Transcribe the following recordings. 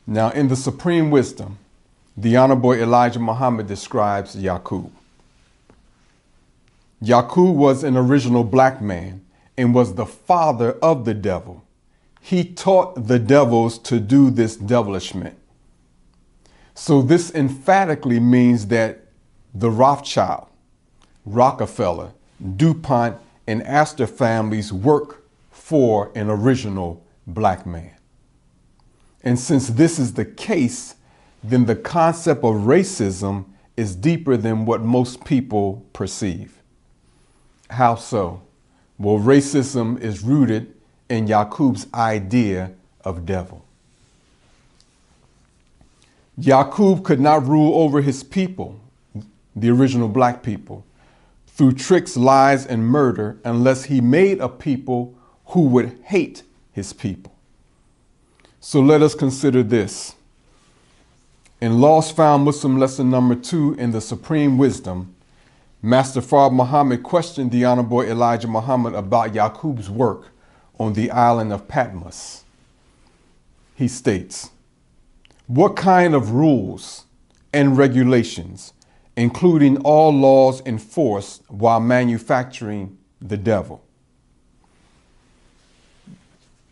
Now, in the Supreme Wisdom, the Honorable Elijah Muhammad describes Yaqub. Yaqub was an original black man and was the father of the devil. He taught the devils to do this devilishment. So this emphatically means that the Rothschild, Rockefeller, DuPont, and Astor families work for an original black man. And since this is the case, then the concept of racism is deeper than what most people perceive. How so? Well, racism is rooted in Yaqub's idea of devil. Yaqub could not rule over his people, the original black people, through tricks, lies, and murder unless he made a people who would hate his people. So let us consider this. In Lost Found Muslim lesson number 2 in the Supreme Wisdom, Master Fard Muhammad questioned the Honorable Elijah Muhammad about Yaqub's work on the island of Patmos. He states, "What kind of rules and regulations, including all laws enforced while manufacturing the devil?"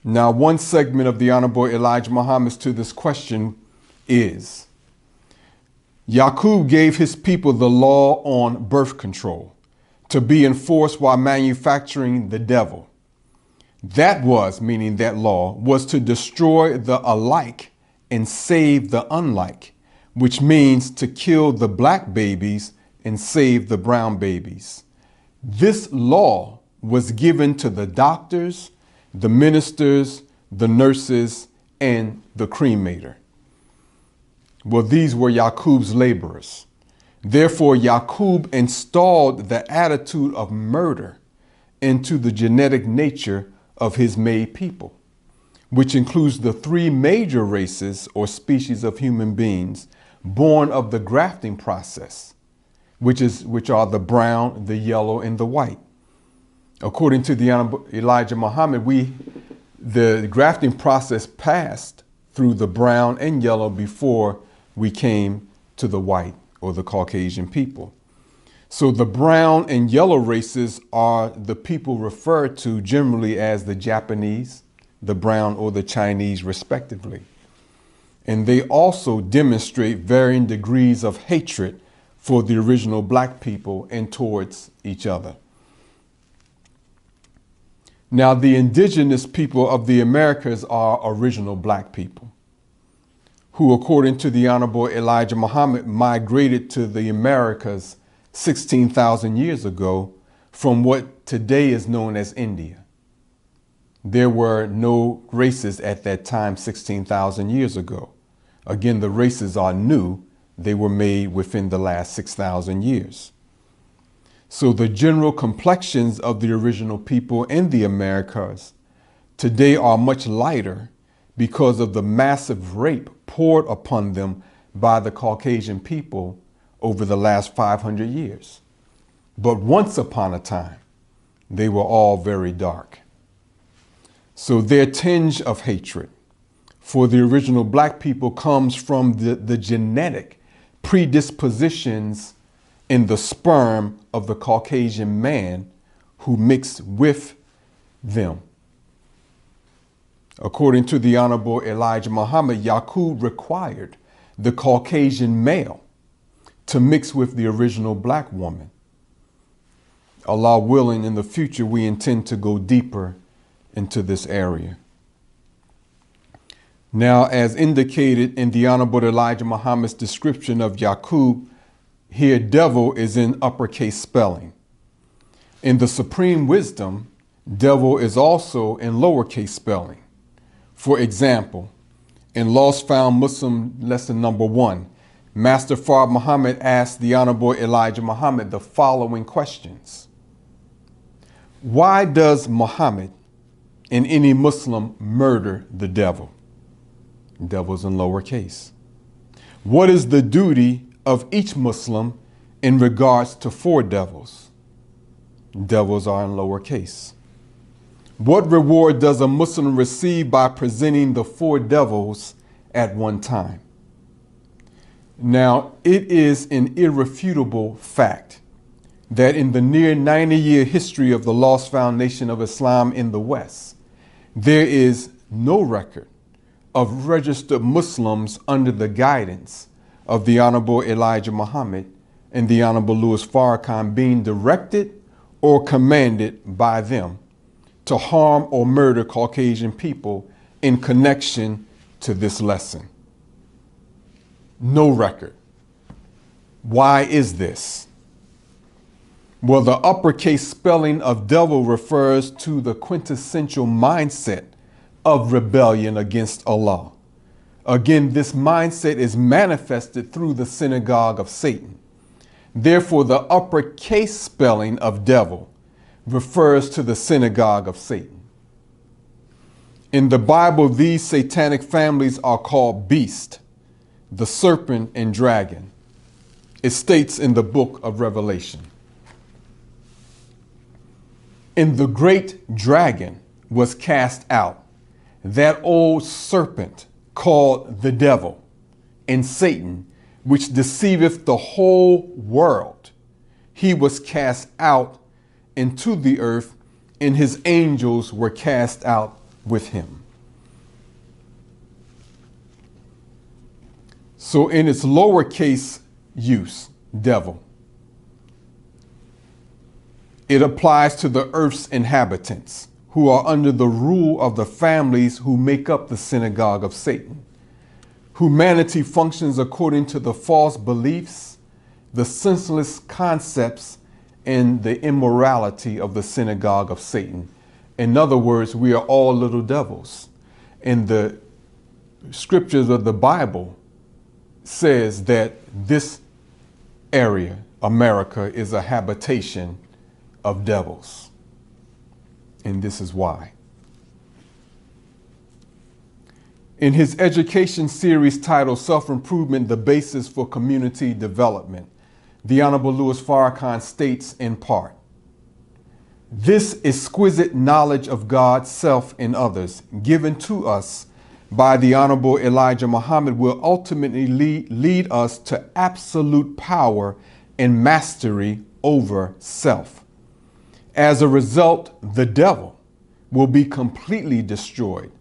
Now, one segment of the Honorable Elijah Muhammad to this question is, Yaqub gave his people the law on birth control to be enforced while manufacturing the devil. That was, meaning that law, was to destroy the alike and save the unlike, which means to kill the black babies and save the brown babies. This law was given to the doctors, the ministers, the nurses, and the cremator. Well, these were Yaqub's laborers. Therefore, Yaqub installed the attitude of murder into the genetic nature of his made people, which includes the 3 major races or species of human beings born of the grafting process, which are the brown, the yellow, and the white. According to the Honorable Elijah Muhammad, the grafting process passed through the brown and yellow before we came to the white or the Caucasian people. So the brown and yellow races are the people referred to generally as the Japanese, the brown, or the Chinese, respectively. And they also demonstrate varying degrees of hatred for the original black people and towards each other. Now, the indigenous people of the Americas are original black people who, according to the Honorable Elijah Muhammad, migrated to the Americas 16,000 years ago from what today is known as India. There were no races at that time 16,000 years ago. Again, the races are new. They were made within the last 6,000 years. So the general complexions of the original people in the Americas today are much lighter because of the massive rape poured upon them by the Caucasian people over the last 500 years. But once upon a time, they were all very dark. So their tinge of hatred for the original black people comes from the genetic predispositions in the sperm of the Caucasian man who mixed with them. According to the Honorable Elijah Muhammad, Yaqub required the Caucasian male to mix with the original black woman. Allah willing, in the future, we intend to go deeper into this area. Now, as indicated in the Honorable Elijah Muhammad's description of Yaqub, here devil is in uppercase spelling. In the Supreme Wisdom, devil is also in lowercase spelling. For example, in Lost Found Muslim lesson number 1, Master Fard Muhammad asked the Honorable Elijah Muhammad the following questions. Why does Muhammad and any Muslim murder the devil? Devil's in lowercase. What is the duty of each Muslim in regards to 4 devils? Devils are in lowercase. What reward does a Muslim receive by presenting the 4 devils at one time. Now, it is an irrefutable fact that in the near 90-year history of the lost foundation of Islam in the West, there is no record of registered Muslims under the guidance of the Honorable Elijah Muhammad and the Honorable Louis Farrakhan being directed or commanded by them to harm or murder Caucasian people in connection to this lesson. No record. Why is this? Well, the uppercase spelling of devil refers to the quintessential mindset of rebellion against Allah. Again, this mindset is manifested through the synagogue of Satan. Therefore, the uppercase spelling of devil refers to the synagogue of Satan. In the Bible, these satanic families are called beast, the serpent and dragon. It states in the book of Revelation. And the great dragon was cast out, that old serpent called the devil and Satan, which deceiveth the whole world. He was cast out into the earth, and his angels were cast out with him. So in its lowercase use, devil, it applies to the earth's inhabitants who are under the rule of the families who make up the synagogue of Satan. Humanity functions according to the false beliefs, the senseless concepts, and the immorality of the synagogue of Satan. In other words, we are all little devils. And the scriptures of the Bible says that this area, America, is a habitation of devils. And this is why. In his education series titled Self-Improvement, the Basis for Community Development, the Honorable Louis Farrakhan states in part, this exquisite knowledge of God's self and others given to us by the Honorable Elijah Muhammad will ultimately lead us to absolute power and mastery over self. As a result, the devil will be completely destroyed.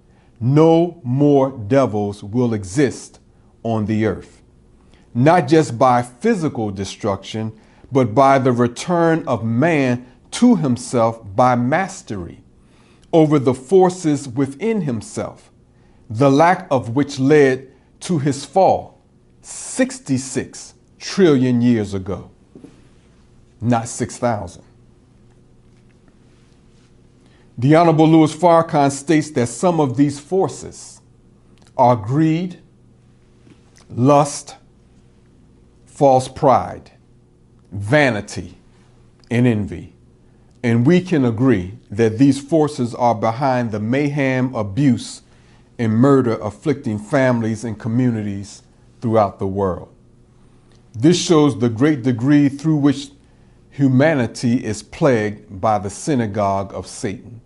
No more devils will exist on the earth, not just by physical destruction, but by the return of man to himself by mastery over the forces within himself, the lack of which led to his fall 66 trillion years ago, not 6,000. The Honorable Louis Farrakhan states that some of these forces are greed, lust, false pride, vanity, and envy. And we can agree that these forces are behind the mayhem, abuse, and murder afflicting families and communities throughout the world. This shows the great degree through which humanity is plagued by the synagogue of Satan.